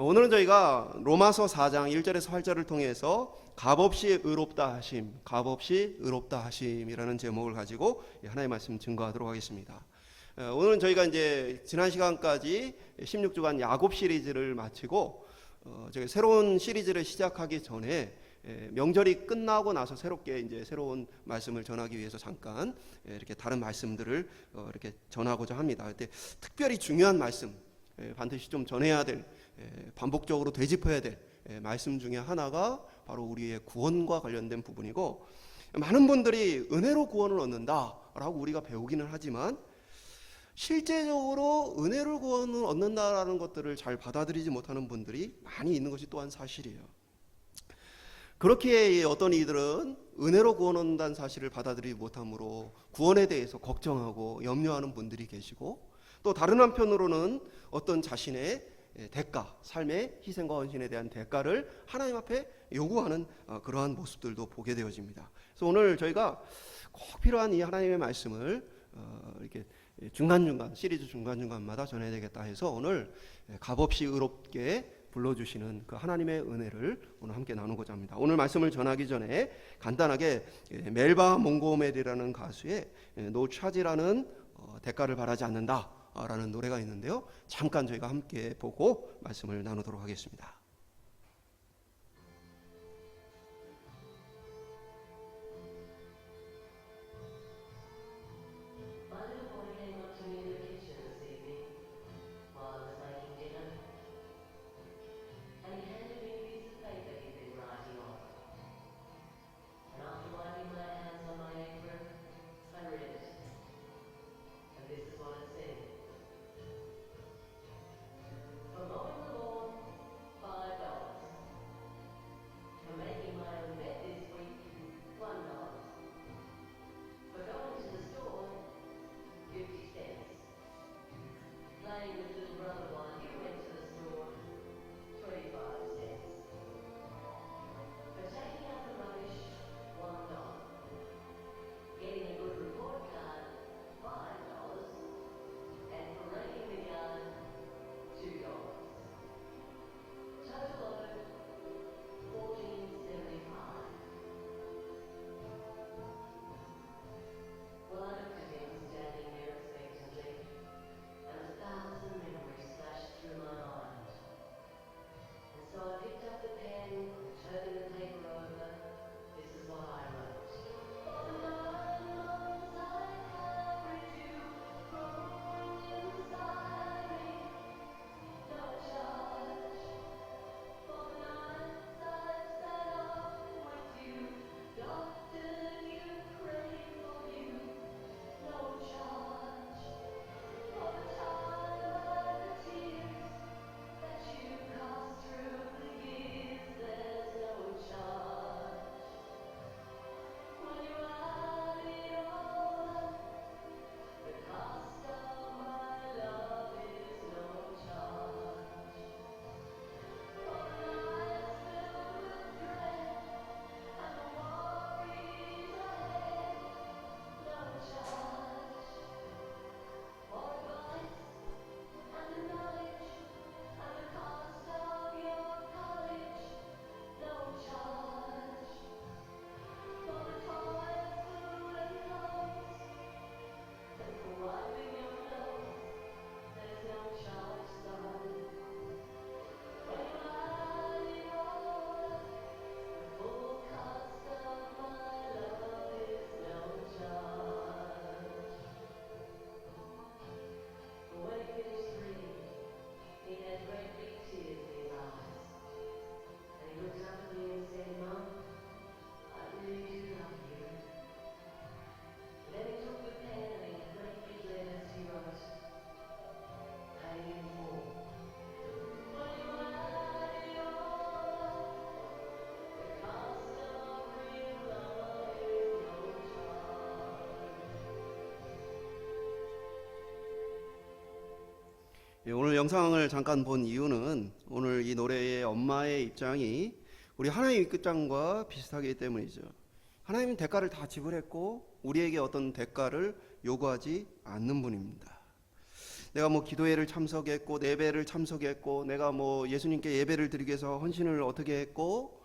오늘은 저희가 로마서 4장 1절에서 8절을 통해서 값없이 의롭다 하심, 값없이 의롭다 하심이라는 제목을 가지고 하나님의 말씀 증거하도록 하겠습니다. 오늘은 저희가 이제 지난 시간까지 16주간 야곱 시리즈를 마치고 저희 새로운 시리즈를 시작하기 전에 명절이 끝나고 나서 새롭게 이제 새로운 말씀을 전하기 위해서 잠깐 이렇게 다른 말씀들을 이렇게 전하고자 합니다. 그때 특별히 중요한 말씀, 반드시 좀 전해야 될, 반복적으로 되짚어야 될 말씀 중에 하나가 바로 우리의 구원과 관련된 부분이고, 많은 분들이 은혜로 구원을 얻는다라고 우리가 배우기는 하지만 실제적으로 은혜를 구원을 얻는다라는 것들을 잘 받아들이지 못하는 분들이 많이 있는 것이 또한 사실이에요. 그렇게 어떤 이들은 은혜로 구원 얻는다는 사실을 받아들이지 못함으로 구원에 대해서 걱정하고 염려하는 분들이 계시고, 또 다른 한편으로는 어떤 자신의 대가, 삶의 희생과 헌신에 대한 대가를 하나님 앞에 요구하는 그러한 모습들도 보게 되어집니다. 그래서 오늘 저희가 꼭 필요한 이 하나님의 말씀을 이렇게 중간중간, 시리즈 중간중간마다 전해야 되겠다 해서 오늘 값없이 의롭게 불러주시는 그 하나님의 은혜를 오늘 함께 나누고자 합니다. 오늘 말씀을 전하기 전에 간단하게 멜바 몽고메리라는 가수의 노 차지라는 대가를 바라지 않는다 라는 노래가 있는데요, 잠깐 저희가 함께 보고 말씀을 나누도록 하겠습니다. 오늘 영상을 잠깐 본 이유는 오늘 이 노래의 엄마의 입장이 우리 하나님의 입장과 비슷하기 때문이죠. 하나님은 대가를 다 지불했고 우리에게 어떤 대가를 요구하지 않는 분입니다. 내가 뭐 기도회를 참석했고 예배를 참석했고 내가 뭐 예수님께 예배를 드리기 위해서 헌신을 어떻게 했고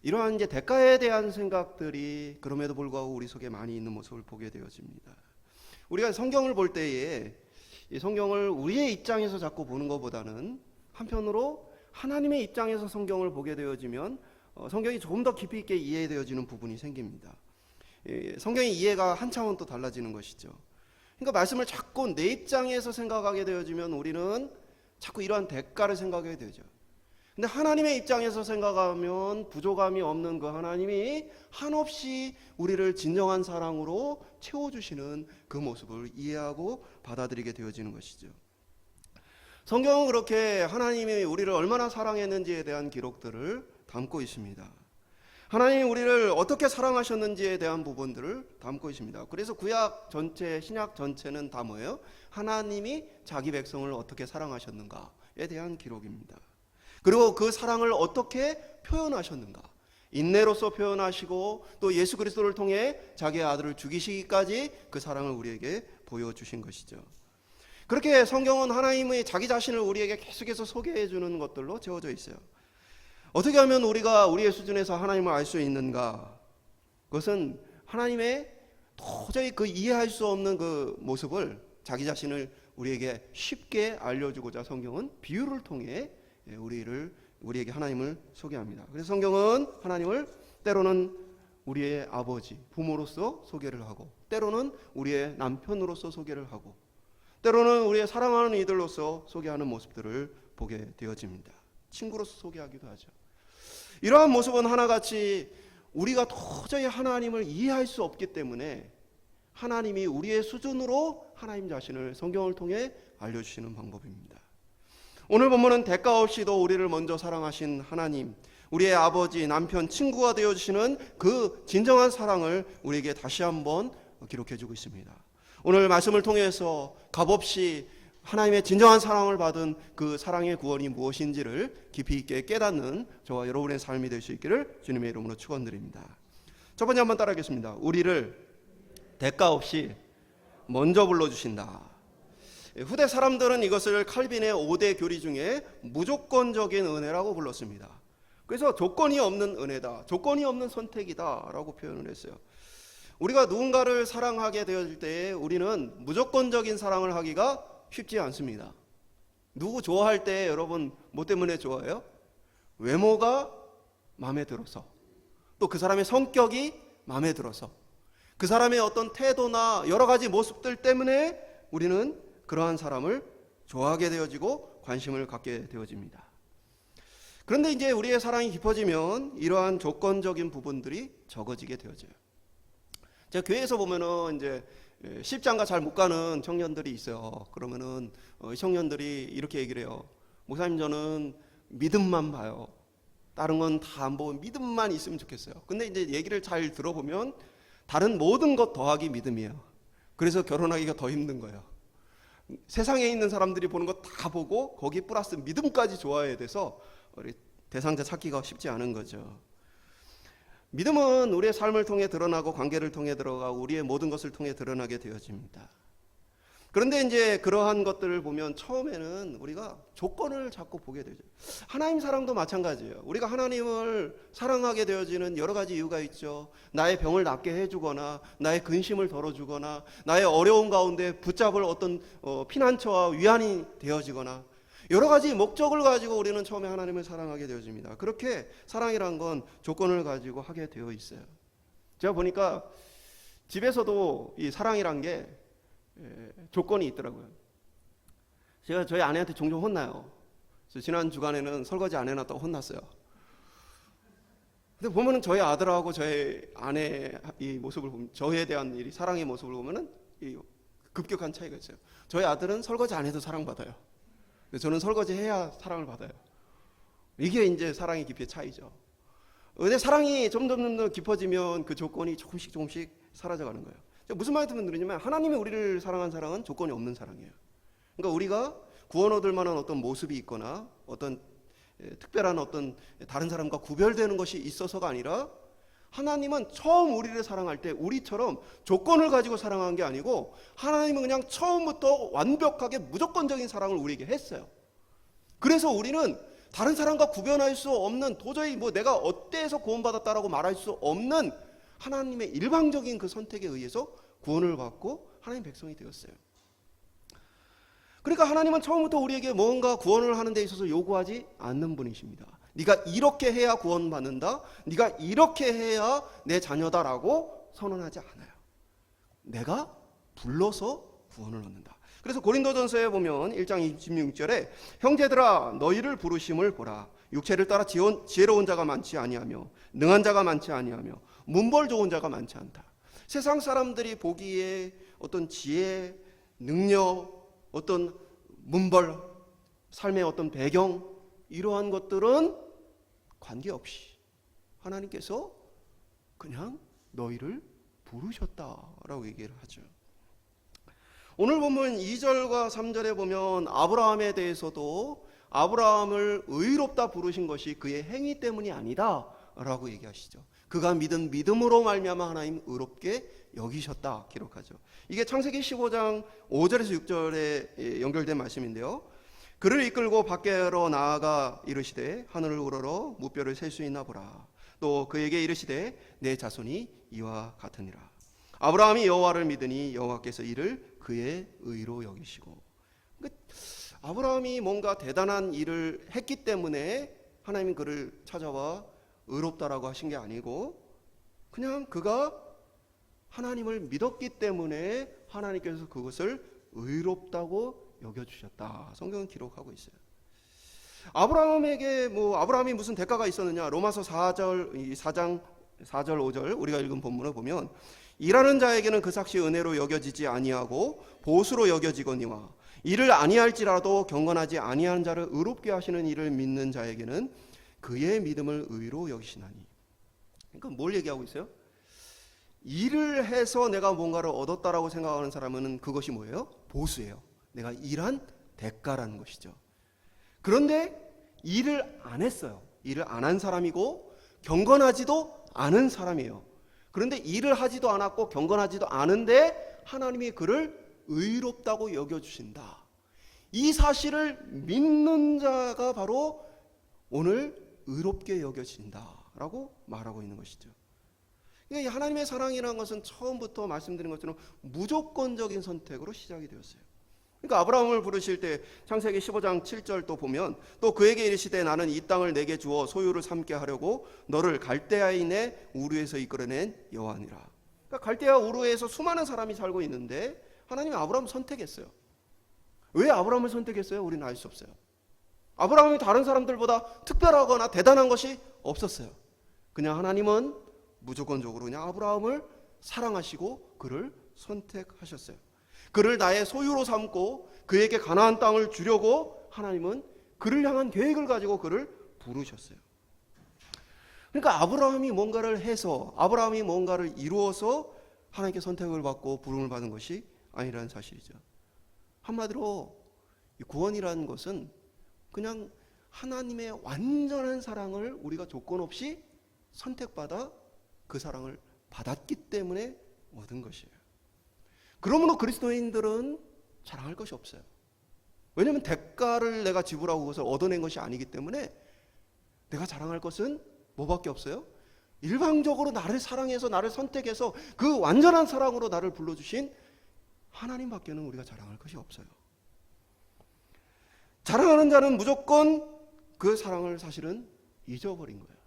이러한 이제 대가에 대한 생각들이 그럼에도 불구하고 우리 속에 많이 있는 모습을 보게 되어집니다. 우리가 성경을 볼 때에 이 성경을 우리의 입장에서 자꾸 보는 것보다는 한편으로 하나님의 입장에서 성경을 보게 되어지면 성경이 조금 더 깊이 있게 이해되어지는 부분이 생깁니다. 성경의 이해가 한 차원 또 달라지는 것이죠. 그러니까 말씀을 자꾸 내 입장에서 생각하게 되어지면 우리는 자꾸 이러한 대가를 생각하게 되죠. 근데 하나님의 입장에서 생각하면 부족함이 없는 그 하나님이 한없이 우리를 진정한 사랑으로 채워주시는 그 모습을 이해하고 받아들이게 되어지는 것이죠. 성경은 그렇게 하나님이 우리를 얼마나 사랑했는지에 대한 기록들을 담고 있습니다. 하나님이 우리를 어떻게 사랑하셨는지에 대한 부분들을 담고 있습니다. 그래서 구약 전체, 신약 전체는 다 뭐예요? 하나님이 자기 백성을 어떻게 사랑하셨는가에 대한 기록입니다. 그리고 그 사랑을 어떻게 표현하셨는가? 인내로서 표현하시고 또 예수 그리스도를 통해 자기의 아들을 죽이시기까지 그 사랑을 우리에게 보여주신 것이죠. 그렇게 성경은 하나님의 자기 자신을 우리에게 계속해서 소개해 주는 것들로 채워져 있어요. 어떻게 하면 우리가 우리의 수준에서 하나님을 알 수 있는가? 그것은 하나님의 도저히 그 이해할 수 없는 그 모습을 자기 자신을 우리에게 쉽게 알려주고자 성경은 비유를 통해 우리에게 하나님을 소개합니다. 그래서 성경은 하나님을 때로는 우리의 아버지, 부모로서 소개를 하고 때로는 우리의 남편으로서 소개를 하고 때로는 우리의 사랑하는 이들로서 소개하는 모습들을 보게 되어집니다. 친구로서 소개하기도 하죠. 이러한 모습은 하나같이 우리가 도저히 하나님을 이해할 수 없기 때문에 하나님이 우리의 수준으로 하나님 자신을 성경을 통해 알려주시는 방법입니다. 오늘 본문은 대가 없이도 우리를 먼저 사랑하신 하나님, 우리의 아버지, 남편, 친구가 되어주시는 그 진정한 사랑을 우리에게 다시 한번 기록해주고 있습니다. 오늘 말씀을 통해서 값없이 하나님의 진정한 사랑을 받은 그 사랑의 구원이 무엇인지를 깊이 있게 깨닫는 저와 여러분의 삶이 될 수 있기를 주님의 이름으로 축원드립니다. 첫 번째 한번 따라하겠습니다. 우리를 대가 없이 먼저 불러주신다. 후대 사람들은 이것을 칼빈의 5대 교리 중에 무조건적인 은혜라고 불렀습니다. 그래서 조건이 없는 은혜다, 조건이 없는 선택이다 라고 표현을 했어요. 우리가 누군가를 사랑하게 되었을 때 우리는 무조건적인 사랑을 하기가 쉽지 않습니다. 누구 좋아할 때 여러분 뭐 때문에 좋아해요? 외모가 마음에 들어서, 또 그 사람의 성격이 마음에 들어서, 그 사람의 어떤 태도나 여러 가지 모습들 때문에 우리는 그러한 사람을 좋아하게 되어지고 관심을 갖게 되어집니다. 그런데 이제 우리의 사랑이 깊어지면 이러한 조건적인 부분들이 적어지게 되어져요. 제가 교회에서 보면은 이제 십장가 잘 못 가는 청년들이 있어요. 그러면은 청년들이 이렇게 얘기를 해요. 목사님, 저는 믿음만 봐요. 다른 건 다 안 보고 믿음만 있으면 좋겠어요. 근데 이제 얘기를 잘 들어보면 다른 모든 것 더하기 믿음이에요. 그래서 결혼하기가 더 힘든 거예요. 세상에 있는 사람들이 보는 거 다 보고 거기 플러스 믿음까지 좋아해야 돼서 대상자 찾기가 쉽지 않은 거죠. 믿음은 우리의 삶을 통해 드러나고 관계를 통해 들어가고 우리의 모든 것을 통해 드러나게 되어집니다. 그런데 이제 그러한 것들을 보면 처음에는 우리가 조건을 자꾸 보게 되죠. 하나님 사랑도 마찬가지예요. 우리가 하나님을 사랑하게 되어지는 여러 가지 이유가 있죠. 나의 병을 낫게 해주거나 나의 근심을 덜어주거나 나의 어려운 가운데 붙잡을 어떤 피난처와 위안이 되어지거나 여러 가지 목적을 가지고 우리는 처음에 하나님을 사랑하게 되어집니다. 그렇게 사랑이란 건 조건을 가지고 하게 되어 있어요. 제가 보니까 집에서도 이 사랑이란 게 조건이 있더라고요. 제가 저희 아내한테 종종 혼나요. 그래서 지난 주간에는 설거지 안 해놨다고 혼났어요. 근데 보면은 저희 아들하고 저희 아내의 이 모습을 보면, 저에 대한 이 사랑의 모습을 보면은 이 급격한 차이가 있어요. 저희 아들은 설거지 안 해도 사랑받아요. 근데 저는 설거지 해야 사랑을 받아요. 이게 이제 사랑의 깊이의 차이죠. 근데 사랑이 점점 더 깊어지면 그 조건이 조금씩 사라져가는 거예요. 무슨 말씀을 드리냐면 하나님이 우리를 사랑한 사랑은 조건이 없는 사랑이에요. 그러니까 우리가 구원 얻을 만한 어떤 모습이 있거나 어떤 특별한 어떤 다른 사람과 구별되는 것이 있어서가 아니라 하나님은 처음 우리를 사랑할 때 우리처럼 조건을 가지고 사랑한 게 아니고 하나님은 그냥 처음부터 완벽하게 무조건적인 사랑을 우리에게 했어요. 그래서 우리는 다른 사람과 구별할 수 없는, 도저히 뭐 내가 어때서 구원받았다라고 말할 수 없는 하나님의 일방적인 그 선택에 의해서 구원을 받고 하나님 백성이 되었어요. 그러니까 하나님은 처음부터 우리에게 뭔가 구원을 하는 데 있어서 요구하지 않는 분이십니다. 네가 이렇게 해야 구원받는다, 네가 이렇게 해야 내 자녀다라고 선언하지 않아요. 내가 불러서 구원을 얻는다. 그래서 고린도전서에 보면 1장 26절에 형제들아 너희를 부르심을 보라. 육체를 따라 지혜로운 자가 많지 아니하며 능한 자가 많지 아니하며 문벌 좋은 자가 많지 않다. 세상 사람들이 보기에 어떤 지혜, 능력, 어떤 문벌, 삶의 어떤 배경, 이러한 것들은 관계없이 하나님께서 그냥 너희를 부르셨다라고 얘기를 하죠. 오늘 보면 2절과 3절에 보면 아브라함에 대해서도 아브라함을 의롭다 부르신 것이 그의 행위 때문이 아니다 라고 얘기하시죠. 그가 믿은 믿음으로 말미암아 하나님 의롭게 여기셨다 기록하죠. 이게 창세기 15장 5절에서 6절에 연결된 말씀인데요. 그를 이끌고 밖으로 나아가 이르시되 하늘을 우러러 무뼈를 셀 수 있나 보라. 또 그에게 이르시되 내 자손이 이와 같으니라. 아브라함이 여호와를 믿으니 여호와께서 이를 그의 의로 여기시고. 그러니까 아브라함이 뭔가 대단한 일을 했기 때문에 하나님이 그를 찾아와 의롭다라고 하신 게 아니고 그냥 그가 하나님을 믿었기 때문에 하나님께서 그것을 의롭다고 여겨주셨다. 성경은 기록하고 있어요. 아브라함에게 아브라함이 무슨 대가가 있었느냐? 로마서 4장 4절 5절 우리가 읽은 본문을 보면 일하는 자에게는 그 삭시 은혜로 여겨지지 아니하고 보수로 여겨지거니와 이를 아니할지라도 경건하지 아니한 자를 의롭게 하시는 이를 믿는 자에게는 그의 믿음을 의로 여기시나니. 그러니까 뭘 얘기하고 있어요? 일을 해서 내가 뭔가를 얻었다라고 생각하는 사람은 그것이 뭐예요? 보수예요. 내가 일한 대가라는 것이죠. 그런데 일을 안 했어요. 일을 안 한 사람이고 경건하지도 않은 사람이에요. 그런데 일을 하지도 않았고 경건하지도 않은데 하나님이 그를 의롭다고 여겨주신다. 이 사실을 믿는 자가 바로 오늘 의롭게 여겨진다라고 말하고 있는 것이죠. 하나님의 사랑이라는 것은 처음부터 말씀드린 것처럼 무조건적인 선택으로 시작이 되었어요. 그러니까 아브라함을 부르실 때 창세기 15장 7절 또 보면 또 그에게 이르시되 나는 이 땅을 내게 주어 소유를 삼게 하려고 너를 갈대아인의 우르에서 이끌어낸 여호와니라. 그러니까 갈대아 우르에서 수많은 사람이 살고 있는데 하나님이 아브라함을 선택했어요. 왜 아브라함을 선택했어요? 우리는 알 수 없어요. 아브라함이 다른 사람들보다 특별하거나 대단한 것이 없었어요. 그냥 하나님은 무조건적으로 그냥 아브라함을 사랑하시고 그를 선택하셨어요. 그를 나의 소유로 삼고 그에게 가나안 땅을 주려고 하나님은 그를 향한 계획을 가지고 그를 부르셨어요. 그러니까 아브라함이 뭔가를 해서 아브라함이 뭔가를 이루어서 하나님께 선택을 받고 부름을 받은 것이 아니라는 사실이죠. 한마디로 구원이라는 것은 그냥 하나님의 완전한 사랑을 우리가 조건 없이 선택받아 그 사랑을 받았기 때문에 얻은 것이에요. 그러므로 그리스도인들은 자랑할 것이 없어요. 왜냐하면 대가를 내가 지불하고 그것을 얻어낸 것이 아니기 때문에 내가 자랑할 것은 뭐밖에 없어요? 일방적으로 나를 사랑해서 나를 선택해서 그 완전한 사랑으로 나를 불러주신 하나님밖에는 우리가 자랑할 것이 없어요. 자랑하는 자는 무조건 그 사랑을 사실은 잊어버린 거예요.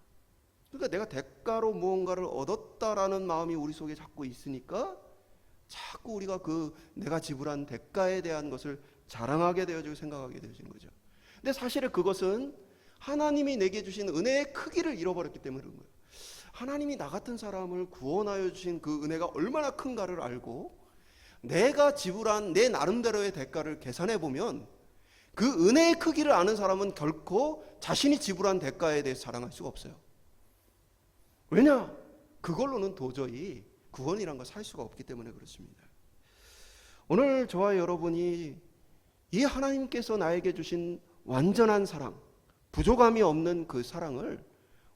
그러니까 내가 대가로 무언가를 얻었다라는 마음이 우리 속에 자꾸 있으니까 자꾸 우리가 그 내가 지불한 대가에 대한 것을 자랑하게 되어지고 생각하게 되어지는 거죠. 근데 사실은 그것은 하나님이 내게 주신 은혜의 크기를 잃어버렸기 때문에 그런 거예요. 하나님이 나 같은 사람을 구원하여 주신 그 은혜가 얼마나 큰가를 알고 내가 지불한 내 나름대로의 대가를 계산해 보면 그 은혜의 크기를 아는 사람은 결코 자신이 지불한 대가에 대해서 자랑할 수가 없어요. 왜냐? 그걸로는 도저히 구원이란 걸 살 수가 없기 때문에 그렇습니다. 오늘 저와 여러분이 이 하나님께서 나에게 주신 완전한 사랑, 부족함이 없는 그 사랑을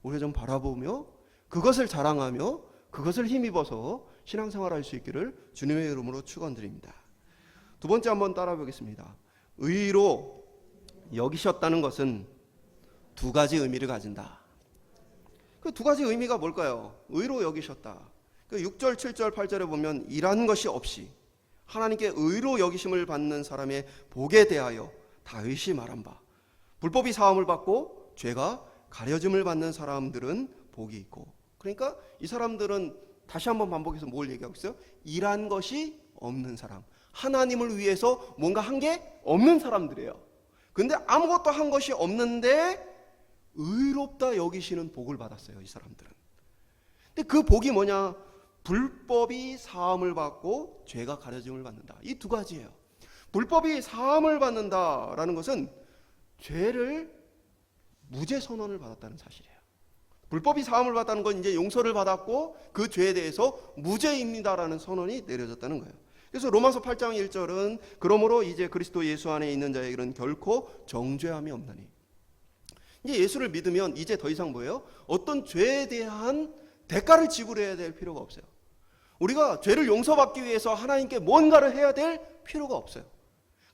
우리가 좀 바라보며 그것을 자랑하며 그것을 힘입어서 신앙생활할 수 있기를 주님의 이름으로 축원드립니다. 두 번째 한번 따라 보겠습니다. 의로 여기셨다는 것은 두 가지 의미를 가진다. 그 두 가지 의미가 뭘까요? 의로 여기셨다. 그 6절, 7절, 8절에 보면 일한 것이 없이 하나님께 의로 여기심을 받는 사람의 복에 대하여 다윗이 말한 바, 불법이 사함을 받고 죄가 가려짐을 받는 사람들은 복이 있고. 그러니까 이 사람들은 다시 한번 반복해서 뭘 얘기하고 있어요? 일한 것이 없는 사람, 하나님을 위해서 뭔가 한 게 없는 사람들이에요. 근데 아무것도 한 것이 없는데 의롭다 여기시는 복을 받았어요, 이 사람들은. 근데 그 복이 뭐냐? 불법이 사함을 받고 죄가 가려짐을 받는다. 이 두 가지예요. 불법이 사함을 받는다라는 것은 죄를 무죄 선언을 받았다는 사실이에요. 불법이 사함을 받았다는 건 이제 용서를 받았고 그 죄에 대해서 무죄입니다라는 선언이 내려졌다는 거예요. 그래서 로마서 8장 1절은 그러므로 이제 그리스도 예수 안에 있는 자에게는 결코 정죄함이 없나니. 이제 예수를 믿으면 이제 더 이상 뭐예요? 어떤 죄에 대한 대가를 지불해야 될 필요가 없어요. 우리가 죄를 용서받기 위해서 하나님께 뭔가를 해야 될 필요가 없어요.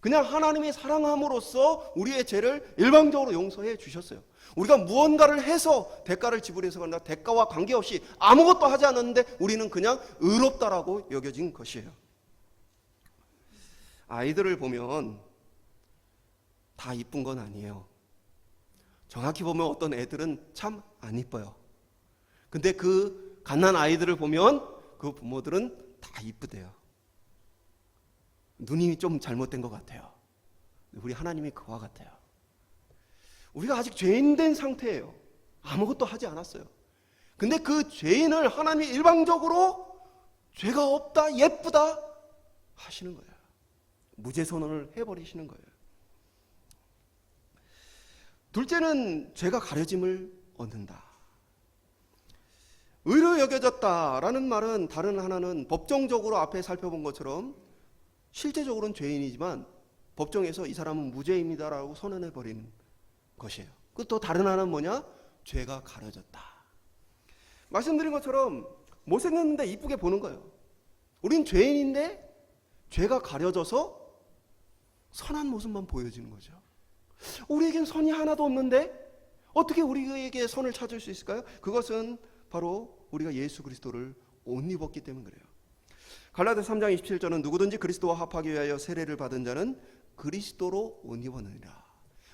그냥 하나님이 사랑함으로써 우리의 죄를 일방적으로 용서해 주셨어요. 우리가 무언가를 해서 대가를 지불해서 그런다. 대가와 관계없이 아무것도 하지 않았는데 우리는 그냥 의롭다라고 여겨진 것이에요. 아이들을 보면 다 이쁜 건 아니에요. 정확히 보면 어떤 애들은 참 안 이뻐요. 근데 그 갓난 아이들을 보면 그 부모들은 다 이쁘대요. 눈이 좀 잘못된 것 같아요. 우리 하나님이 그와 같아요. 우리가 아직 죄인된 상태예요. 아무것도 하지 않았어요. 근데 그 죄인을 하나님이 일방적으로 죄가 없다, 예쁘다 하시는 거예요. 무죄 선언을 해버리시는 거예요. 둘째는 죄가 가려짐을 얻는다. 의로 여겨졌다라는 말은 다른 하나는 법정적으로 앞에 살펴본 것처럼 실제적으로는 죄인이지만 법정에서 이 사람은 무죄입니다라고 선언해버리는 것이에요. 그 또 다른 하나는 뭐냐? 죄가 가려졌다. 말씀드린 것처럼 못생겼는데 이쁘게 보는 거예요. 우린 죄인인데 죄가 가려져서 선한 모습만 보여지는 거죠. 우리에겐 선이 하나도 없는데 어떻게 우리에게 선을 찾을 수 있을까요? 그것은 바로 우리가 예수 그리스도를 옷 입었기 때문에 그래요. 갈라디아서 3장 27절은 누구든지 그리스도와 합하기 위하여 세례를 받은 자는 그리스도로 옷 입었느니라.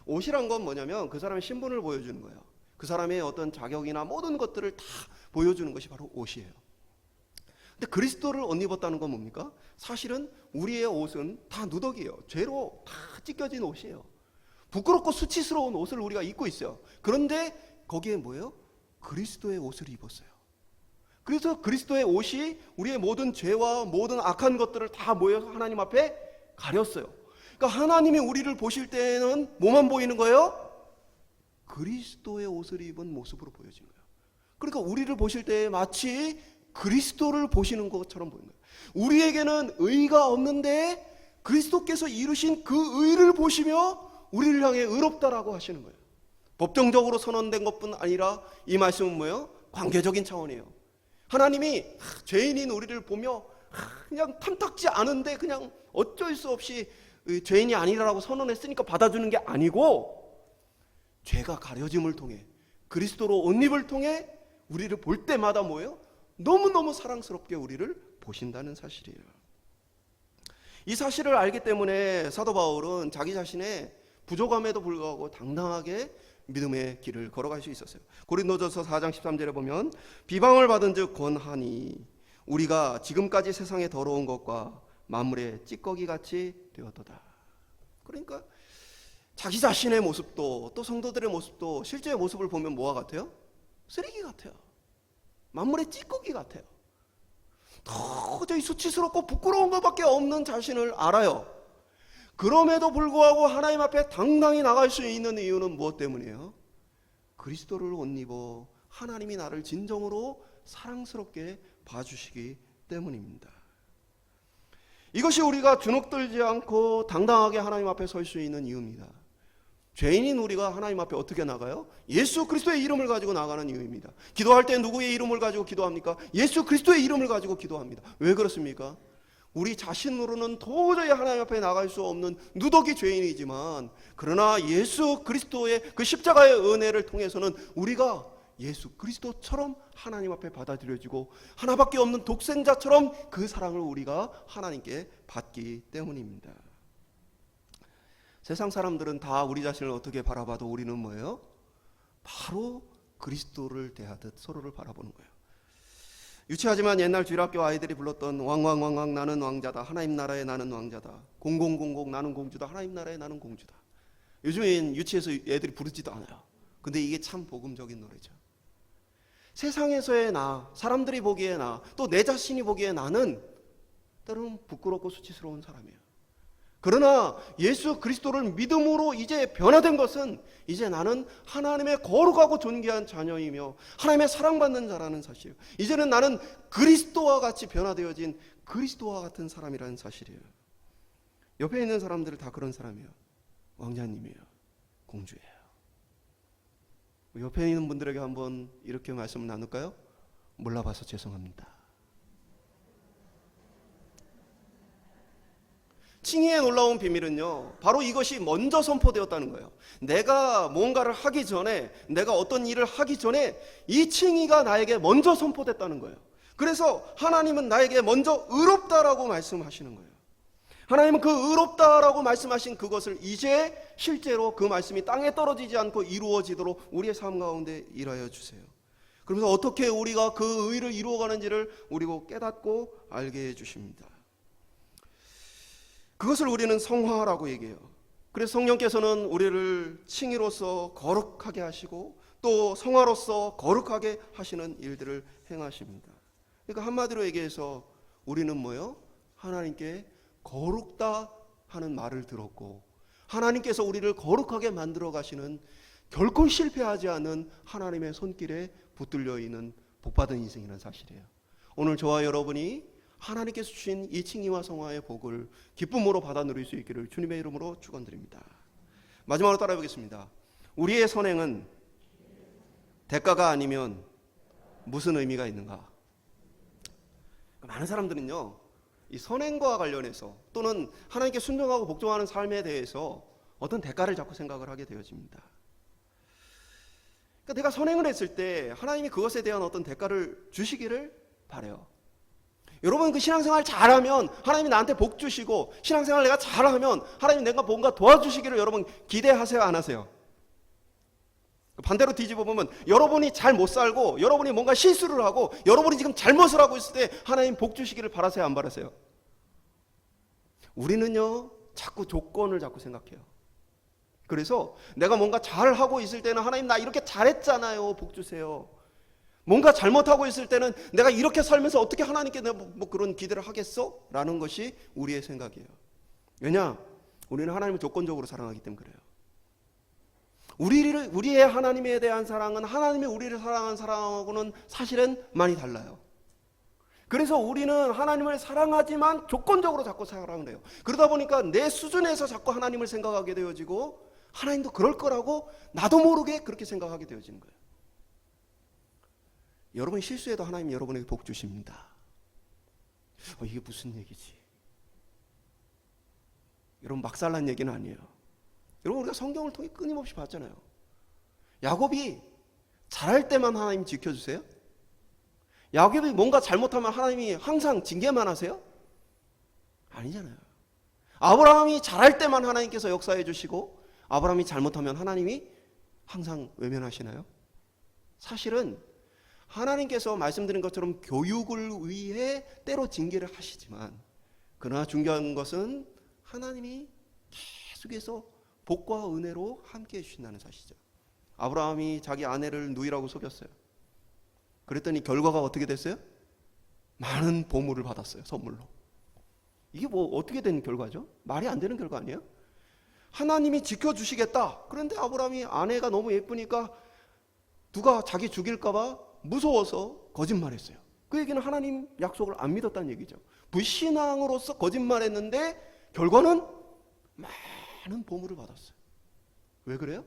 옷이란 건 뭐냐면 그 사람의 신분을 보여주는 거예요. 그 사람의 어떤 자격이나 모든 것들을 다 보여주는 것이 바로 옷이에요. 근데 그리스도를 옷 입었다는 건 뭡니까? 사실은 우리의 옷은 다 누더기예요. 죄로 다 찢겨진 옷이에요. 부끄럽고 수치스러운 옷을 우리가 입고 있어요. 그런데 거기에 뭐예요? 그리스도의 옷을 입었어요. 그래서 그리스도의 옷이 우리의 모든 죄와 모든 악한 것들을 다 모여서 하나님 앞에 가렸어요. 그러니까 하나님이 우리를 보실 때는 뭐만 보이는 거예요? 그리스도의 옷을 입은 모습으로 보여진 거예요. 그러니까 우리를 보실 때 마치 그리스도를 보시는 것처럼 보이는 거예요. 우리에게는 의가 없는데 그리스도께서 이루신 그 의를 보시며 우리를 향해 의롭다라고 하시는 거예요. 법정적으로 선언된 것뿐 아니라 이 말씀은 뭐예요? 관계적인 차원이에요. 하나님이 죄인인 우리를 보며 그냥 탐탁지 않은데 그냥 어쩔 수 없이 죄인이 아니라고 선언했으니까 받아주는 게 아니고 죄가 가려짐을 통해 그리스도로 옷 입을 통해 우리를 볼 때마다 뭐예요? 너무너무 사랑스럽게 우리를 보신다는 사실이에요. 이 사실을 알기 때문에 사도 바울은 자기 자신의 부족함에도 불구하고 당당하게 믿음의 길을 걸어갈 수 있었어요. 고린도전서 4장 13절에 보면 비방을 받은 즉 권하니 우리가 지금까지 세상의 더러운 것과 만물의 찌꺼기 같이 되었도다. 그러니까 자기 자신의 모습도 또 성도들의 모습도 실제의 모습을 보면 뭐와 같아요? 쓰레기 같아요. 만물의 찌꺼기 같아요. 도저히 수치스럽고 부끄러운 것밖에 없는 자신을 알아요. 그럼에도 불구하고 하나님 앞에 당당히 나갈 수 있는 이유는 무엇 때문이에요? 그리스도를 옷 입어 하나님이 나를 진정으로 사랑스럽게 봐주시기 때문입니다. 이것이 우리가 주눅들지 않고 당당하게 하나님 앞에 설 수 있는 이유입니다. 죄인인 우리가 하나님 앞에 어떻게 나가요? 예수 그리스도의 이름을 가지고 나가는 이유입니다. 기도할 때 누구의 이름을 가지고 기도합니까? 예수 그리스도의 이름을 가지고 기도합니다. 왜 그렇습니까? 우리 자신으로는 도저히 하나님 앞에 나갈 수 없는 누더기 죄인이지만, 그러나 예수 그리스도의 그 십자가의 은혜를 통해서는 우리가 예수 그리스도처럼 하나님 앞에 받아들여지고 하나밖에 없는 독생자처럼 그 사랑을 우리가 하나님께 받기 때문입니다. 세상 사람들은 다 우리 자신을 어떻게 바라봐도 우리는 뭐예요? 바로 그리스도를 대하듯 서로를 바라보는 거예요. 유치하지만 옛날 주일학교 아이들이 불렀던 왕왕왕왕 나는 왕자다, 하나님 나라에 나는 왕자다, 공공공공 나는 공주다, 하나님 나라에 나는 공주다. 요즘엔 유치해서 애들이 부르지도 않아요. 근데 이게 참 복음적인 노래죠. 세상에서의 나, 사람들이 보기에 나, 또 내 자신이 보기에 나는 때로는 부끄럽고 수치스러운 사람이에요. 그러나 예수 그리스도를 믿음으로 이제 변화된 것은, 이제 나는 하나님의 거룩하고 존귀한 자녀이며 하나님의 사랑받는 자라는 사실이에요. 이제는 나는 그리스도와 같이 변화되어진 그리스도와 같은 사람이라는 사실이에요. 옆에 있는 사람들은 다 그런 사람이에요. 왕자님이에요. 공주예요. 옆에 있는 분들에게 한번 이렇게 말씀을 나눌까요? 몰라봐서 죄송합니다. 칭의의 놀라운 비밀은요, 바로 이것이 먼저 선포되었다는 거예요. 내가 뭔가를 하기 전에, 내가 어떤 일을 하기 전에 이 칭의가 나에게 먼저 선포됐다는 거예요. 그래서 하나님은 나에게 먼저 의롭다라고 말씀하시는 거예요. 하나님은 그 의롭다라고 말씀하신 그것을 이제 실제로 그 말씀이 땅에 떨어지지 않고 이루어지도록 우리의 삶 가운데 일하여 주세요. 그러면서 어떻게 우리가 그 의를 이루어가는지를 우리가 깨닫고 알게 해주십니다. 그것을 우리는 성화라고 얘기해요. 그래서 성령께서는 우리를 칭의로서 거룩하게 하시고 또 성화로서 거룩하게 하시는 일들을 행하십니다. 그러니까 한마디로 얘기해서 우리는 뭐예요? 하나님께 거룩다 하는 말을 들었고, 하나님께서 우리를 거룩하게 만들어 가시는, 결코 실패하지 않는 하나님의 손길에 붙들려 있는 복받은 인생이라는 사실이에요. 오늘 저와 여러분이 하나님께서 주신 이 칭의와 성화의 복을 기쁨으로 받아 누릴 수 있기를 주님의 이름으로 축원드립니다. 마지막으로 따라해 보겠습니다. 우리의 선행은 대가가 아니면 무슨 의미가 있는가? 많은 사람들은요, 이 선행과 관련해서 또는 하나님께 순종하고 복종하는 삶에 대해서 어떤 대가를 자꾸 생각을 하게 되어집니다. 그러니까 내가 선행을 했을 때 하나님이 그것에 대한 어떤 대가를 주시기를 바라요. 여러분, 그 신앙생활 잘하면 하나님이 나한테 복 주시고, 신앙생활 내가 잘하면 하나님 내가 뭔가 도와주시기를 여러분 기대하세요, 안 하세요? 반대로 뒤집어 보면 여러분이 잘 못 살고 여러분이 뭔가 실수를 하고 여러분이 지금 잘못을 하고 있을 때 하나님 복 주시기를 바라세요, 안 바라세요? 우리는요, 자꾸 조건을 자꾸 생각해요. 그래서 내가 뭔가 잘하고 있을 때는 하나님 나 이렇게 잘했잖아요, 복 주세요. 뭔가 잘못하고 있을 때는 내가 이렇게 살면서 어떻게 하나님께 내가 뭐 그런 기대를 하겠어? 라는 것이 우리의 생각이에요. 왜냐? 우리는 하나님을 조건적으로 사랑하기 때문에 그래요. 우리의 하나님에 대한 사랑은 하나님이 우리를 사랑하는 사랑하고는 사실은 많이 달라요. 그래서 우리는 하나님을 사랑하지만 조건적으로 자꾸 사랑을 해요. 그러다 보니까 내 수준에서 자꾸 하나님을 생각하게 되어지고, 하나님도 그럴 거라고 나도 모르게 그렇게 생각하게 되어지는 거예요. 여러분이 실수해도 하나님이 여러분에게 복 주십니다. 이게 무슨 얘기지? 여러분, 막살난 얘기는 아니에요. 여러분, 우리가 성경을 통해 끊임없이 봤잖아요. 야곱이 잘할 때만 하나님 지켜주세요? 야곱이 뭔가 잘못하면 하나님이 항상 징계만 하세요? 아니잖아요. 아브라함이 잘할 때만 하나님께서 역사해 주시고, 아브라함이 잘못하면 하나님이 항상 외면하시나요? 사실은 하나님께서 말씀드린 것처럼 교육을 위해 때로 징계를 하시지만, 그러나 중요한 것은 하나님이 계속해서 복과 은혜로 함께해 주신다는 사실이죠. 아브라함이 자기 아내를 누이라고 속였어요. 그랬더니 결과가 어떻게 됐어요? 많은 보물을 받았어요, 선물로. 이게 뭐 어떻게 된 결과죠? 말이 안 되는 결과 아니에요? 하나님이 지켜주시겠다. 그런데 아브라함이 아내가 너무 예쁘니까 누가 자기 죽일까 봐 무서워서 거짓말했어요. 그 얘기는 하나님 약속을 안 믿었다는 얘기죠. 불신앙으로서 거짓말했는데 결과는 많은 보물을 받았어요. 왜 그래요?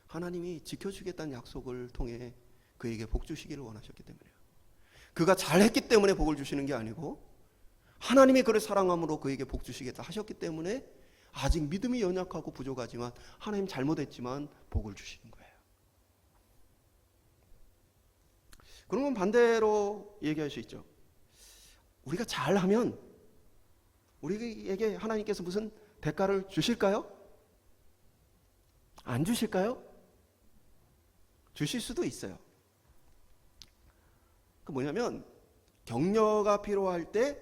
하나님이 지켜주겠다는 약속을 통해 그에게 복 주시기를 원하셨기 때문이에요. 그가 잘했기 때문에 복을 주시는 게 아니고 하나님이 그를 사랑함으로 그에게 복 주시겠다 하셨기 때문에 아직 믿음이 연약하고 부족하지만 하나님 잘못했지만 복을 주시는 거예요. 그러면 반대로 얘기할 수 있죠. 우리가 잘하면 우리에게 하나님께서 무슨 대가를 주실까요? 안 주실까요? 주실 수도 있어요. 그 뭐냐면 격려가 필요할 때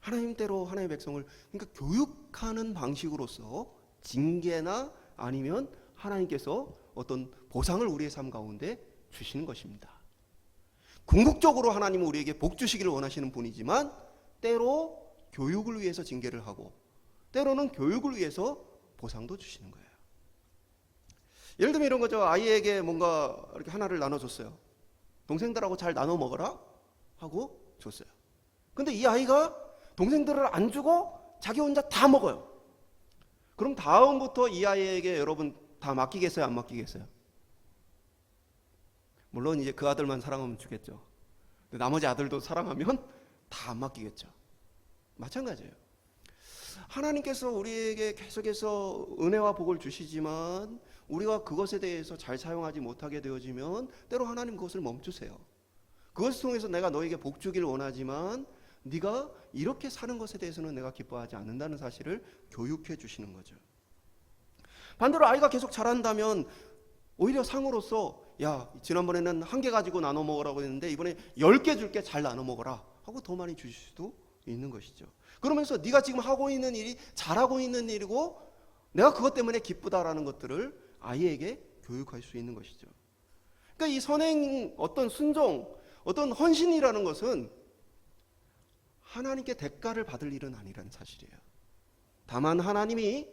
하나님대로 하나님의 백성을 그러니까 교육하는 방식으로서 징계나 아니면 하나님께서 어떤 보상을 우리의 삶 가운데 주시는 것입니다. 궁극적으로 하나님은 우리에게 복 주시기를 원하시는 분이지만 때로 교육을 위해서 징계를 하고 때로는 교육을 위해서 보상도 주시는 거예요. 예를 들면 이런 거죠. 아이에게 뭔가 이렇게 하나를 나눠줬어요. 동생들하고 잘 나눠 먹어라 하고 줬어요. 근데 이 아이가 동생들을 안 주고 자기 혼자 다 먹어요. 그럼 다음부터 이 아이에게 여러분 다 맡기겠어요? 안 맡기겠어요? 물론 이제 그 아들만 사랑하면 주겠죠. 근데 나머지 아들도 사랑하면 다 안 맡기겠죠. 마찬가지예요. 하나님께서 우리에게 계속해서 은혜와 복을 주시지만 우리가 그것에 대해서 잘 사용하지 못하게 되어지면 때로 하나님 그것을 멈추세요. 그것을 통해서 내가 너에게 복 주기를 원하지만 네가 이렇게 사는 것에 대해서는 내가 기뻐하지 않는다는 사실을 교육해 주시는 거죠. 반대로 아이가 계속 자란다면 오히려 상으로서 야 지난번에는 1개 가지고 나눠 먹으라고 했는데 이번에 10개 줄게 잘 나눠 먹어라 하고 더 많이 주실 수도 있는 것이죠. 그러면서 네가 지금 하고 있는 일이 잘하고 있는 일이고 내가 그것 때문에 기쁘다라는 것들을 아이에게 교육할 수 있는 것이죠. 그러니까 이 선행, 어떤 순종, 어떤 헌신이라는 것은 하나님께 대가를 받을 일은 아니라는 사실이에요. 다만 하나님이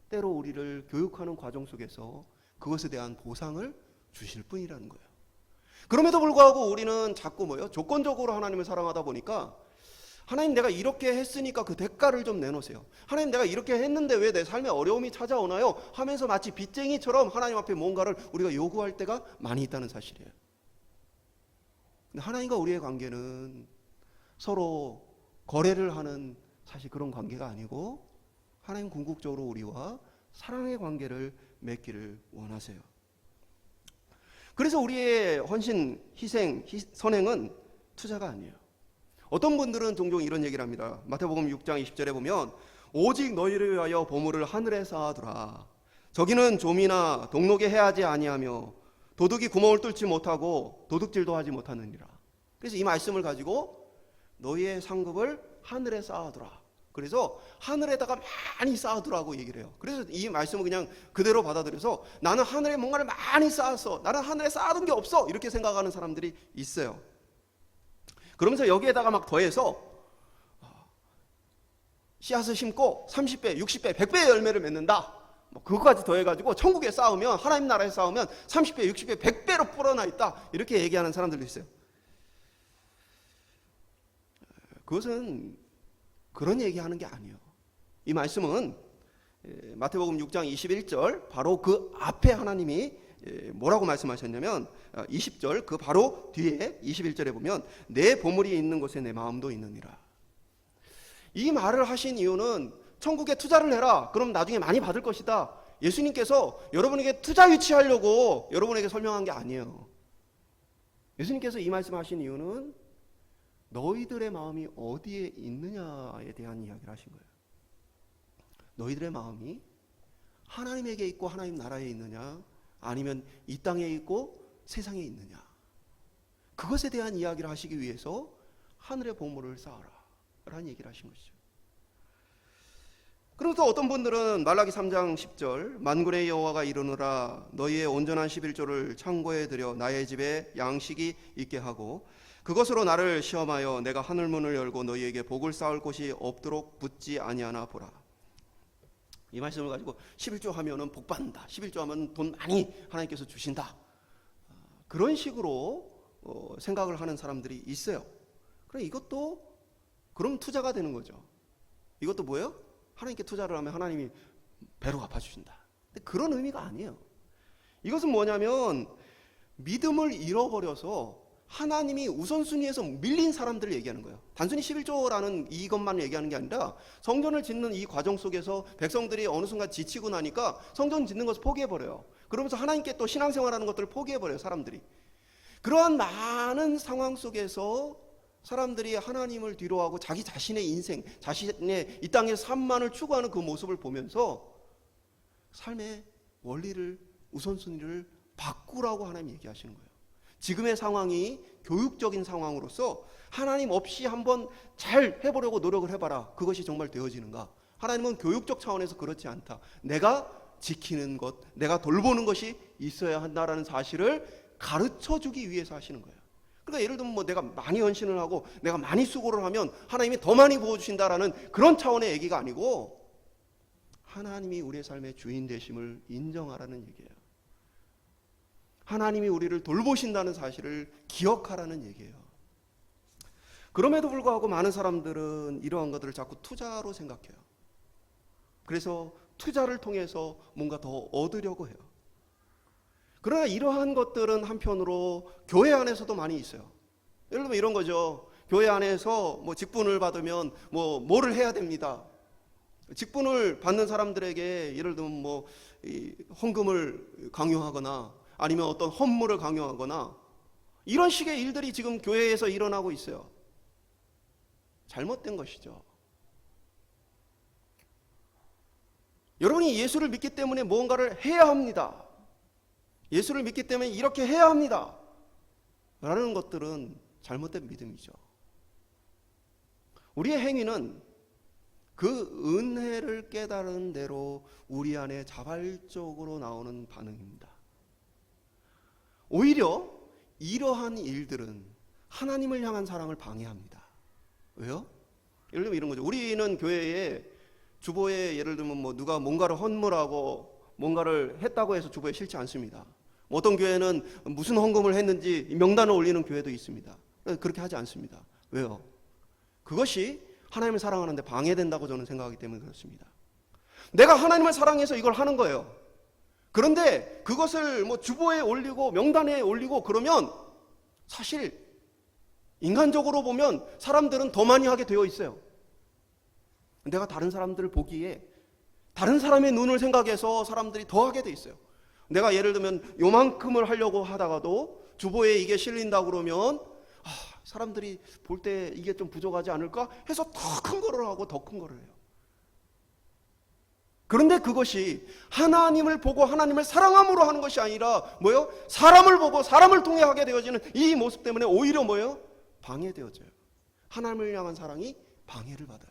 때로 우리를 교육하는 과정 속에서 그것에 대한 보상을 주실 뿐이라는 거예요. 그럼에도 불구하고 우리는 자꾸 조건적으로 하나님을 사랑하다 보니까 하나님 내가 이렇게 했으니까 그 대가를 좀 내놓으세요. 하나님 내가 이렇게 했는데 왜 내 삶에 어려움이 찾아오나요? 하면서 마치 빚쟁이처럼 하나님 앞에 뭔가를 우리가 요구할 때가 많이 있다는 사실이에요. 근데 하나님과 우리의 관계는 서로 거래를 하는 사실 그런 관계가 아니고 하나님 궁극적으로 우리와 사랑의 관계를 맺기를 원하세요. 그래서 우리의 헌신, 희생, 선행은 투자가 아니에요. 어떤 분들은 종종 이런 얘기를 합니다. 마태복음 6장 20절에 보면 오직 너희를 위하여 보물을 하늘에 쌓아두라. 저기는 좀이나 동록에 해하지 아니하며 도둑이 구멍을 뚫지 못하고 도둑질도 하지 못하느니라. 그래서 이 말씀을 가지고 너희의 상급을 하늘에 쌓아두라. 그래서 하늘에다가 많이 쌓아두라고 얘기를 해요. 그래서 이 말씀을 그냥 그대로 받아들여서 나는 하늘에 뭔가를 많이 쌓았어. 나는 하늘에 쌓아둔 게 없어. 이렇게 생각하는 사람들이 있어요. 그러면서 여기에다가 막 더해서 씨앗을 심고 30배, 60배, 100배의 열매를 맺는다. 그거까지 더해가지고 천국에 쌓으면 하나님 나라에 쌓으면 30배, 60배, 100배로 불어나 있다. 이렇게 얘기하는 사람들도 있어요. 그것은 그런 얘기하는 게 아니에요. 이 말씀은 마태복음 6장 21절 바로 그 앞에 하나님이 뭐라고 말씀하셨냐면 20절 그 바로 뒤에 21절에 보면 내 보물이 있는 곳에 내 마음도 있느니라. 이 말을 하신 이유는 천국에 투자를 해라. 그럼 나중에 많이 받을 것이다. 예수님께서 여러분에게 투자 유치하려고 여러분에게 설명한 게 아니에요. 예수님께서 이 말씀하신 이유는 너희들의 마음이 어디에 있느냐에 대한 이야기를 하신 거예요. 너희들의 마음이 하나님에게 있고 하나님 나라에 있느냐 아니면 이 땅에 있고 세상에 있느냐 그것에 대한 이야기를 하시기 위해서 하늘의 보물을 쌓아라 라는 얘기를 하신 것이죠. 그래서 어떤 분들은 말라기 3장 10절 만군의 여호와가 이르노라 너희의 온전한 11조를 창고에 들여 나의 집에 양식이 있게 하고 그것으로 나를 시험하여 내가 하늘문을 열고 너희에게 복을 쌓을 곳이 없도록 붙지 아니하나 보라. 이 말씀을 가지고 11조 하면은 복 받는다. 11조 하면 돈 많이 하나님께서 주신다. 그런 식으로 생각을 하는 사람들이 있어요. 그럼 이것도 그럼 투자가 되는 거죠. 이것도 뭐예요? 하나님께 투자를 하면 하나님이 배로 갚아주신다. 그런 의미가 아니에요. 이것은 뭐냐면 믿음을 잃어버려서 하나님이 우선순위에서 밀린 사람들을 얘기하는 거예요. 단순히 11조라는 이것만 얘기하는 게 아니라 성전을 짓는 이 과정 속에서 백성들이 어느 순간 지치고 나니까 성전 짓는 것을 포기해버려요. 그러면서 하나님께 또 신앙생활하는 것들을 포기해버려요, 사람들이. 그러한 많은 상황 속에서 사람들이 하나님을 뒤로하고 자기 자신의 인생, 자신의 이 땅의 삶만을 추구하는 그 모습을 보면서 삶의 원리를, 우선순위를 바꾸라고 하나님 얘기하시는 거예요. 지금의 상황이 교육적인 상황으로서 하나님 없이 한번 잘 해보려고 노력을 해봐라. 그것이 정말 되어지는가? 하나님은 교육적 차원에서 그렇지 않다. 내가 지키는 것, 내가 돌보는 것이 있어야 한다라는 사실을 가르쳐주기 위해서 하시는 거예요. 그러니까 예를 들면 내가 많이 헌신을 하고 내가 많이 수고를 하면 하나님이 더 많이 부어주신다라는 그런 차원의 얘기가 아니고 하나님이 우리의 삶의 주인 되심을 인정하라는 얘기예요. 하나님이 우리를 돌보신다는 사실을 기억하라는 얘기예요. 그럼에도 불구하고 많은 사람들은 이러한 것들을 자꾸 투자로 생각해요. 그래서 투자를 통해서 뭔가 더 얻으려고 해요. 그러나 이러한 것들은 한편으로 교회 안에서도 많이 있어요. 예를 들면 이런 거죠. 교회 안에서 뭐 직분을 받으면 뭐를 해야 됩니다. 직분을 받는 사람들에게 예를 들면 헌금을 강요하거나 아니면 어떤 헌물을 강요하거나 이런 식의 일들이 지금 교회에서 일어나고 있어요. 잘못된 것이죠. 여러분이 예수를 믿기 때문에 무언가를 해야 합니다. 예수를 믿기 때문에 이렇게 해야 합니다. 라는 것들은 잘못된 믿음이죠. 우리의 행위는 그 은혜를 깨달은 대로 우리 안에 자발적으로 나오는 반응입니다. 오히려 이러한 일들은 하나님을 향한 사랑을 방해합니다. 왜요? 예를 들면 이런 거죠. 우리는 교회에 주보에 예를 들면 누가 뭔가를 헌물하고 뭔가를 했다고 해서 주보에 실지 않습니다. 어떤 교회는 무슨 헌금을 했는지 명단을 올리는 교회도 있습니다. 그렇게 하지 않습니다. 왜요? 그것이 하나님을 사랑하는데 방해된다고 저는 생각하기 때문에 그렇습니다. 내가 하나님을 사랑해서 이걸 하는 거예요. 그런데 그것을 주보에 올리고 명단에 올리고 그러면 사실 인간적으로 보면 사람들은 더 많이 하게 되어 있어요. 내가 다른 사람들을 보기에 다른 사람의 눈을 생각해서 사람들이 더 하게 돼 있어요. 내가 예를 들면 요만큼을 하려고 하다가도 주보에 이게 실린다고 그러면 사람들이 볼 때 이게 좀 부족하지 않을까 해서 더 큰 거를 하고 더 큰 거를 해요. 그런데 그것이 하나님을 보고 하나님을 사랑함으로 하는 것이 아니라 뭐예요? 사람을 보고 사람을 통해 하게 되어지는 이 모습 때문에 오히려 뭐예요? 방해되어져요. 하나님을 향한 사랑이 방해를 받아요.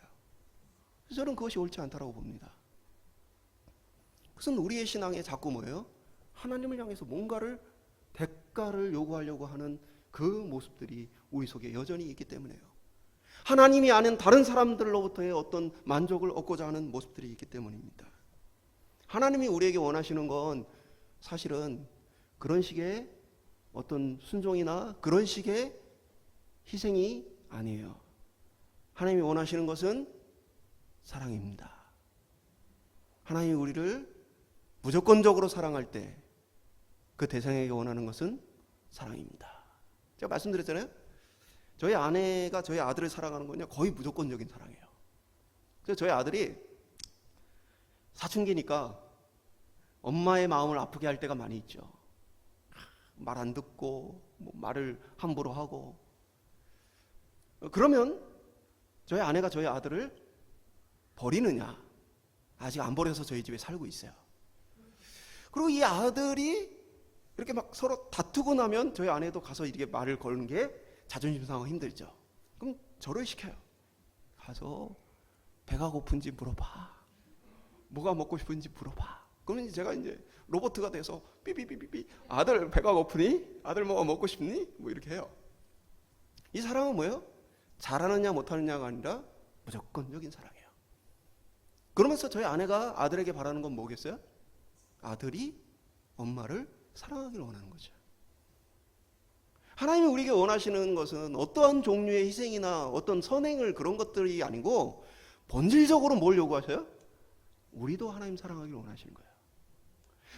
그래서 저는 그것이 옳지 않다고 봅니다. 그것은 우리의 신앙에 자꾸 뭐예요? 하나님을 향해서 뭔가를 대가를 요구하려고 하는 그 모습들이 우리 속에 여전히 있기 때문에요. 하나님이 아는 다른 사람들로부터의 어떤 만족을 얻고자 하는 모습들이 있기 때문입니다. 하나님이 우리에게 원하시는 건 사실은 그런 식의 어떤 순종이나 그런 식의 희생이 아니에요. 하나님이 원하시는 것은 사랑입니다. 하나님이 우리를 무조건적으로 사랑할 때 그 대상에게 원하는 것은 사랑입니다. 제가 말씀드렸잖아요. 저희 아내가 저희 아들을 사랑하는 건요 거의 무조건적인 사랑이에요. 그래서 저희 아들이 사춘기니까 엄마의 마음을 아프게 할 때가 많이 있죠. 말 안 듣고 말을 함부로 하고 그러면 저희 아내가 저희 아들을 버리느냐? 아직 안 버려서 저희 집에 살고 있어요. 그리고 이 아들이 이렇게 막 서로 다투고 나면 저희 아내도 가서 이렇게 말을 거는 게 자존심 상하고 힘들죠. 그럼 저를 시켜요. 가서 배가 고픈지 물어봐. 뭐가 먹고 싶은지 물어봐. 그러면 제가 이제 로봇가 돼서 삐삐삐삐삐 아들 배가 고프니? 아들 뭐가 먹고 싶니? 이렇게 해요. 이 사랑은 뭐예요? 잘하느냐 못하느냐가 아니라 무조건적인 사랑이에요. 그러면서 저희 아내가 아들에게 바라는 건 뭐겠어요? 아들이 엄마를 사랑하기를 원하는 거죠. 하나님이 우리에게 원하시는 것은 어떠한 종류의 희생이나 어떤 선행을 그런 것들이 아니고 본질적으로 뭘 요구하셔요? 우리도 하나님 사랑하기를 원하시는 거예요.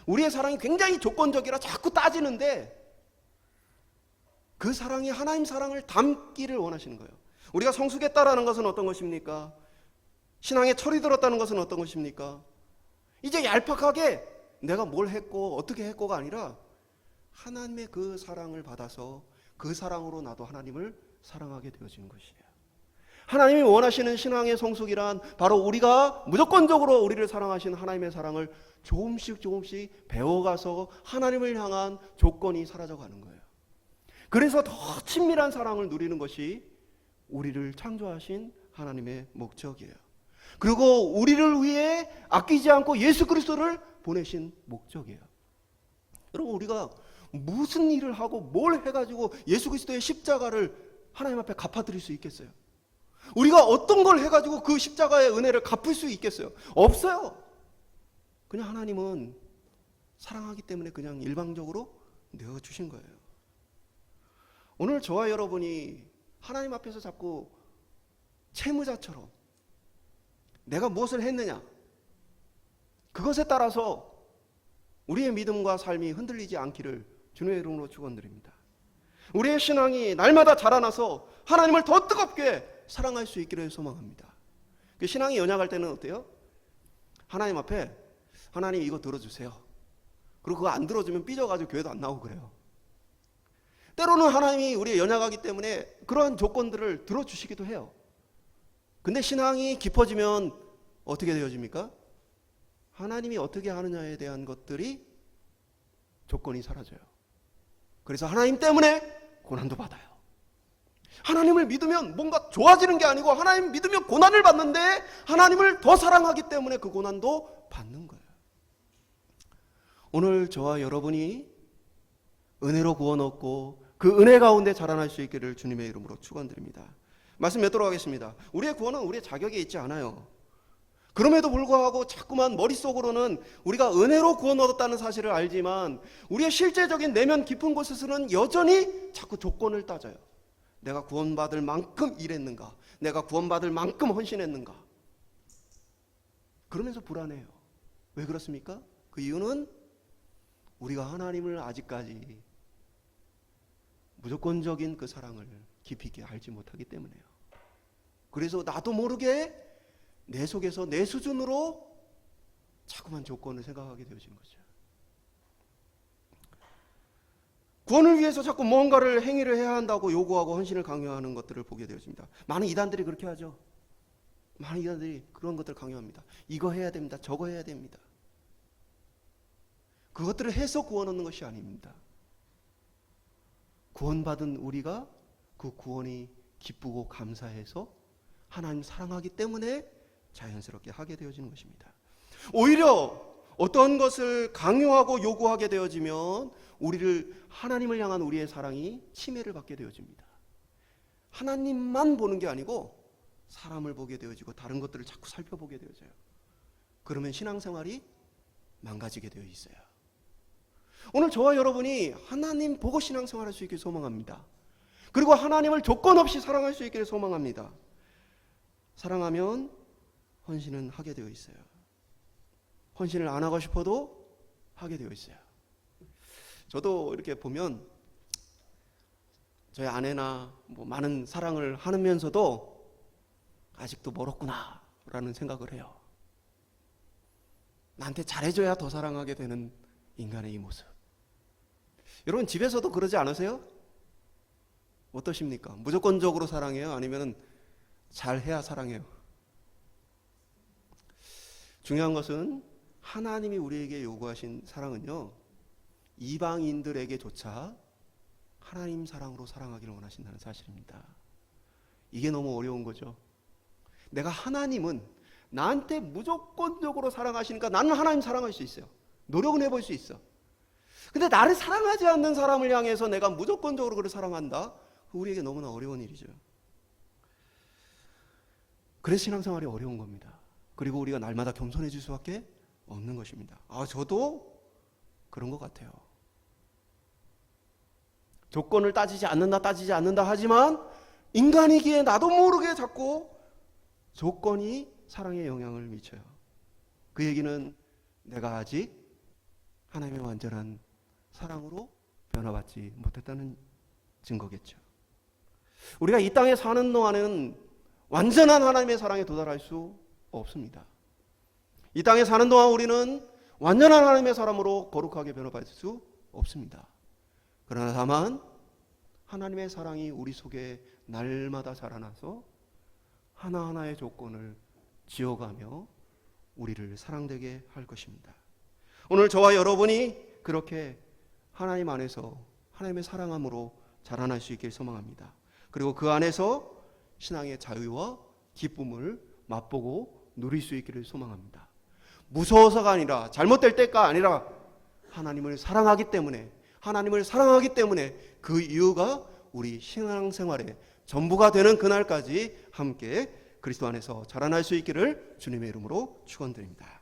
우리의 사랑이 굉장히 조건적이라 자꾸 따지는데 그 사랑이 하나님 사랑을 담기를 원하시는 거예요. 우리가 성숙했다라는 것은 어떤 것입니까? 신앙에 철이 들었다는 것은 어떤 것입니까? 이제 얄팍하게 내가 뭘 했고 어떻게 했고가 아니라 하나님의 그 사랑을 받아서 그 사랑으로 나도 하나님을 사랑하게 되어지는 것이에요. 하나님이 원하시는 신앙의 성숙이란 바로 우리가 무조건적으로 우리를 사랑하시는 하나님의 사랑을 조금씩 조금씩 배워가서 하나님을 향한 조건이 사라져가는 거예요. 그래서 더 친밀한 사랑을 누리는 것이 우리를 창조하신 하나님의 목적이에요. 그리고 우리를 위해 아끼지 않고 예수 그리스도를 보내신 목적이에요. 여러분, 우리가 무슨 일을 하고 뭘 해가지고 예수 그리스도의 십자가를 하나님 앞에 갚아드릴 수 있겠어요? 우리가 어떤 걸 해가지고 그 십자가의 은혜를 갚을 수 있겠어요? 없어요. 그냥 하나님은 사랑하기 때문에 그냥 일방적으로 내어주신 거예요. 오늘 저와 여러분이 하나님 앞에서 자꾸 채무자처럼 내가 무엇을 했느냐, 그것에 따라서 우리의 믿음과 삶이 흔들리지 않기를 주님의 이름으로 축원드립니다. 우리의 신앙이 날마다 자라나서 하나님을 더 뜨겁게 사랑할 수 있기를 소망합니다. 그 신앙이 연약할 때는 어때요? 하나님 앞에 하나님 이거 들어주세요. 그리고 그거 안 들어주면 삐져가지고 교회도 안 나오고 그래요. 때로는 하나님이 우리의 연약하기 때문에 그러한 조건들을 들어주시기도 해요. 근데 신앙이 깊어지면 어떻게 되어집니까? 하나님이 어떻게 하느냐에 대한 것들이 조건이 사라져요. 그래서 하나님 때문에 고난도 받아요. 하나님을 믿으면 뭔가 좋아지는 게 아니고 하나님 믿으면 고난을 받는데 하나님을 더 사랑하기 때문에 그 고난도 받는 거예요. 오늘 저와 여러분이 은혜로 구원 얻고 그 은혜 가운데 자라날 수 있기를 주님의 이름으로 축원드립니다. 말씀 맺도록 하겠습니다. 우리의 구원은 우리의 자격에 있지 않아요. 그럼에도 불구하고 자꾸만 머릿속으로는 우리가 은혜로 구원 얻었다는 사실을 알지만 우리의 실제적인 내면 깊은 곳에서는 여전히 자꾸 조건을 따져요. 내가 구원받을 만큼 일했는가? 내가 구원받을 만큼 헌신했는가? 그러면서 불안해요. 왜 그렇습니까? 그 이유는 우리가 하나님을 아직까지 무조건적인 그 사랑을 깊이 있게 알지 못하기 때문에요. 그래서 나도 모르게 내 속에서 내 수준으로 자꾸만 조건을 생각하게 되어진 거죠. 구원을 위해서 자꾸 뭔가를 행위를 해야 한다고 요구하고 헌신을 강요하는 것들을 보게 되어집니다. 많은 이단들이 그렇게 하죠. 많은 이단들이 그런 것들을 강요합니다. 이거 해야 됩니다. 저거 해야 됩니다. 그것들을 해서 구원 얻는 것이 아닙니다. 구원받은 우리가 그 구원이 기쁘고 감사해서 하나님 사랑하기 때문에 자연스럽게 하게 되어지는 것입니다. 오히려 어떤 것을 강요하고 요구하게 되어지면 우리를 하나님을 향한 우리의 사랑이 침해를 받게 되어집니다. 하나님만 보는 게 아니고 사람을 보게 되어지고 다른 것들을 자꾸 살펴보게 되어져요. 그러면 신앙생활이 망가지게 되어 있어요. 오늘 저와 여러분이 하나님 보고 신앙생활할 수 있길 소망합니다. 그리고 하나님을 조건 없이 사랑할 수 있기를 소망합니다. 사랑하면 헌신은 하게 되어 있어요. 헌신을 안 하고 싶어도 하게 되어 있어요. 저도 이렇게 보면 저희 아내나 많은 사랑을 하면서도 아직도 멀었구나 라는 생각을 해요. 나한테 잘해줘야 더 사랑하게 되는 인간의 이 모습. 여러분 집에서도 그러지 않으세요? 어떠십니까? 무조건적으로 사랑해요? 아니면 잘해야 사랑해요? 중요한 것은 하나님이 우리에게 요구하신 사랑은요, 이방인들에게조차 하나님 사랑으로 사랑하기를 원하신다는 사실입니다. 이게 너무 어려운 거죠. 내가 하나님은 나한테 무조건적으로 사랑하시니까 나는 하나님 사랑할 수 있어요. 노력은 해볼 수 있어. 근데 나를 사랑하지 않는 사람을 향해서 내가 무조건적으로 그를 사랑한다? 우리에게 너무나 어려운 일이죠. 그래서 신앙생활이 어려운 겁니다. 그리고 우리가 날마다 겸손해질 수밖에 없는 것입니다. 저도 그런 것 같아요. 조건을 따지지 않는다 하지만 인간이기에 나도 모르게 자꾸 조건이 사랑에 영향을 미쳐요. 그 얘기는 내가 아직 하나님의 완전한 사랑으로 변화받지 못했다는 증거겠죠. 우리가 이 땅에 사는 동안은 완전한 하나님의 사랑에 도달할 수 없습니다. 이 땅에 사는 동안 우리는 완전한 하나님의 사람으로 거룩하게 변화받을 수 없습니다. 그러나 다만 하나님의 사랑이 우리 속에 날마다 자라나서 하나하나의 조건을 지어가며 우리를 사랑되게 할 것입니다. 오늘 저와 여러분이 그렇게 하나님 안에서 하나님의 사랑함으로 자라날 수 있길 소망합니다. 그리고 그 안에서 신앙의 자유와 기쁨을 맛보고 누릴 수 있기를 소망합니다. 무서워서가 아니라, 잘못될 때가 아니라 하나님을 사랑하기 때문에 그 이유가 우리 신앙생활의 전부가 되는 그날까지 함께 그리스도 안에서 자라날 수 있기를 주님의 이름으로 축원드립니다.